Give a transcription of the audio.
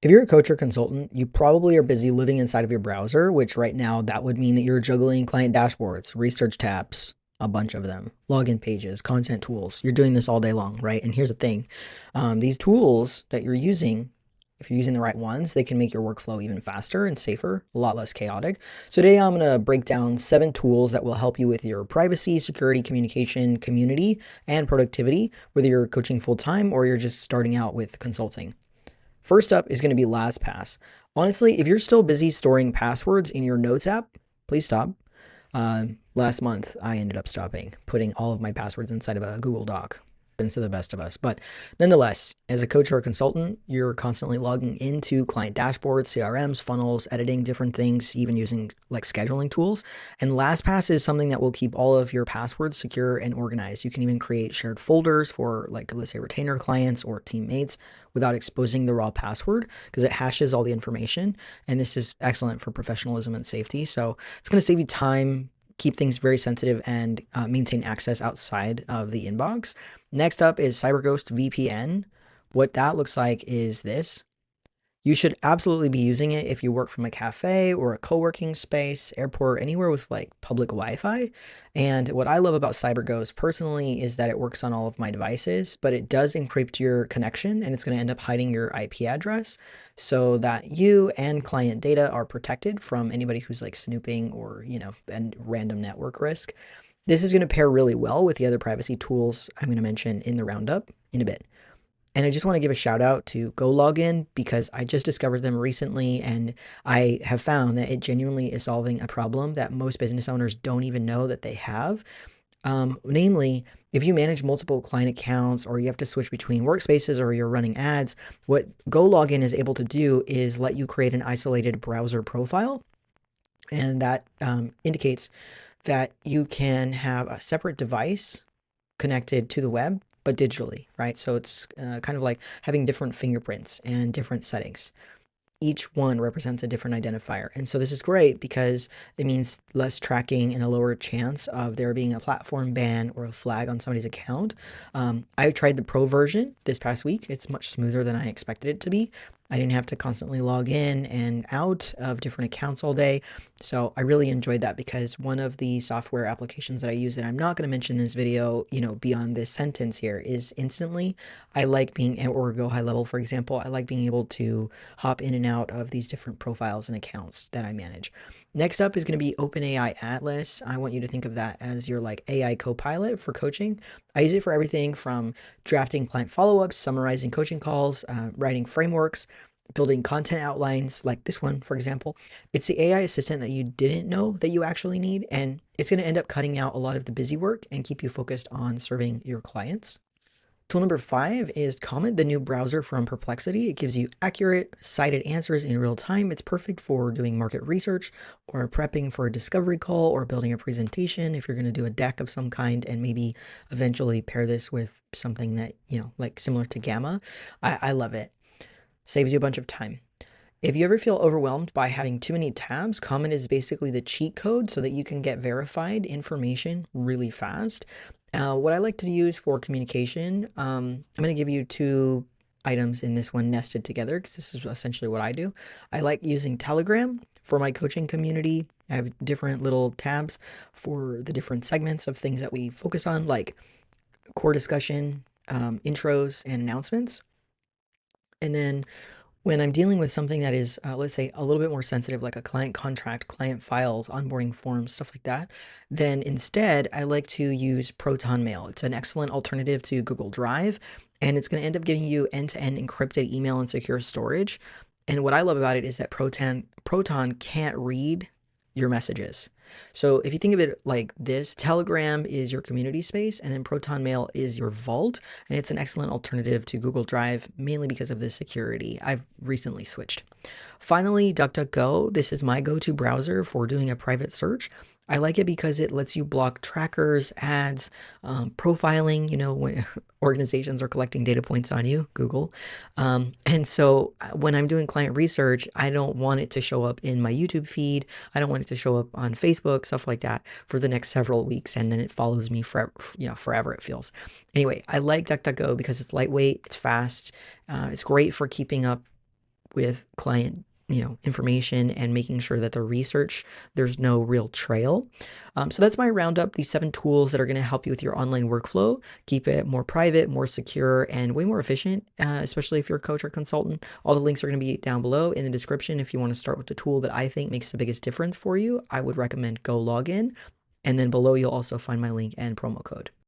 If you're a coach or consultant, you probably are busy living inside of your browser, which right now that would mean that you're juggling client dashboards, research tabs, a bunch of them, login pages, content tools. You're doing this all day long, right? And here's the thing. These tools that you're using, if you're using the right ones, they can make your workflow even faster and safer, a lot less chaotic. So today I'm going to break down 7 tools that will help you with your privacy, security, communication, community, and productivity, whether you're coaching full-time or you're just starting out with consulting. First up is going to be LastPass. Honestly, if you're still busy storing passwords in your Notes app, please stop. Last month, I ended up stopping putting all of my passwords inside of a Google Doc. To the best of us. But nonetheless, as a coach or a consultant, you're constantly logging into client dashboards, CRMs, funnels, editing different things, even using like scheduling tools. And LastPass is something that will keep all of your passwords secure and organized. You can even create shared folders for, like, let's say retainer clients or teammates without exposing the raw password because it hashes all the information. And this is excellent for professionalism and safety. So it's going to save you time, keep things very sensitive, and maintain access outside of the inbox. Next up is CyberGhost VPN. What that looks like is this. You should absolutely be using it if you work from a cafe or a co-working space, airport, anywhere with like public Wi-Fi. And what I love about CyberGhost personally is that it works on all of my devices, but it does encrypt your connection and it's going to end up hiding your IP address so that you and client data are protected from anybody who's like snooping or, and random network risk. This is going to pair really well with the other privacy tools I'm going to mention in the roundup in a bit. And I just want to give a shout out to GoLogin because I just discovered them recently and I have found that it genuinely is solving a problem that most business owners don't even know that they have. Namely, if you manage multiple client accounts or you have to switch between workspaces or you're running ads, what GoLogin is able to do is let you create an isolated browser profile. And that indicates that you can have a separate device connected to the web, but digitally, right? So it's kind of like having different fingerprints and different settings. Each one represents a different identifier. And so this is great because it means less tracking and a lower chance of there being a platform ban or a flag on somebody's account. I tried the pro version this past week. It's much smoother than I expected it to be. I didn't have to constantly log in and out of different accounts all day. So I really enjoyed that because one of the software applications that I use that I'm not going to mention in this video, beyond this sentence here is Instantly. I like being, or Go High Level, for example, I like being able to hop in and out of these different profiles and accounts that I manage. Next up is going to be OpenAI Atlas. I want you to think of that as your like AI co-pilot for coaching. I use it for everything from drafting client follow-ups, summarizing coaching calls, writing frameworks, building content outlines like this one, for example. It's the AI assistant that you didn't know that you actually need, and it's going to end up cutting out a lot of the busy work and keep you focused on serving your clients. Tool number 5 is Comet, the new browser from Perplexity. It gives you accurate, cited answers in real time. It's perfect for doing market research or prepping for a discovery call or building a presentation if you're going to do a deck of some kind and maybe eventually pair this with something that, like similar to Gamma. I love it. Saves you a bunch of time. If you ever feel overwhelmed by having too many tabs, Comet is basically the cheat code so that you can get verified information really fast. What I like to use for communication, I'm going to give you 2 items in this one nested together because this is essentially what I do. I like using Telegram for my coaching community. I have different little tabs for the different segments of things that we focus on, like core discussion, intros, and announcements. And then when I'm dealing with something that is, let's say, a little bit more sensitive, like a client contract, client files, onboarding forms, stuff like that, then instead I like to use Proton Mail. It's an excellent alternative to Google Drive, and it's going to end up giving you end-to-end encrypted email and secure storage. And what I love about it is that Proton can't read your messages. So if you think of it like this, Telegram is your community space, and then Proton Mail is your vault, and it's an excellent alternative to Google Drive, mainly because of the security. I've recently switched. Finally, DuckDuckGo. This is my go-to browser for doing a private search. I like it because it lets you block trackers, ads, profiling, when organizations are collecting data points on you, Google. And so when I'm doing client research, I don't want it to show up in my YouTube feed. I don't want it to show up on Facebook, stuff like that for the next several weeks. And then it follows me forever it feels. Anyway, I like DuckDuckGo because it's lightweight, it's fast, it's great for keeping up with client information and making sure that the research, there's no real trail. So that's my roundup, these 7 tools that are going to help you with your online workflow, keep it more private, more secure, and way more efficient, especially if you're a coach or consultant. All the links are going to be down below in the description. If you want to start with the tool that I think makes the biggest difference for you, I would recommend Go Login. And then below, you'll also find my link and promo code.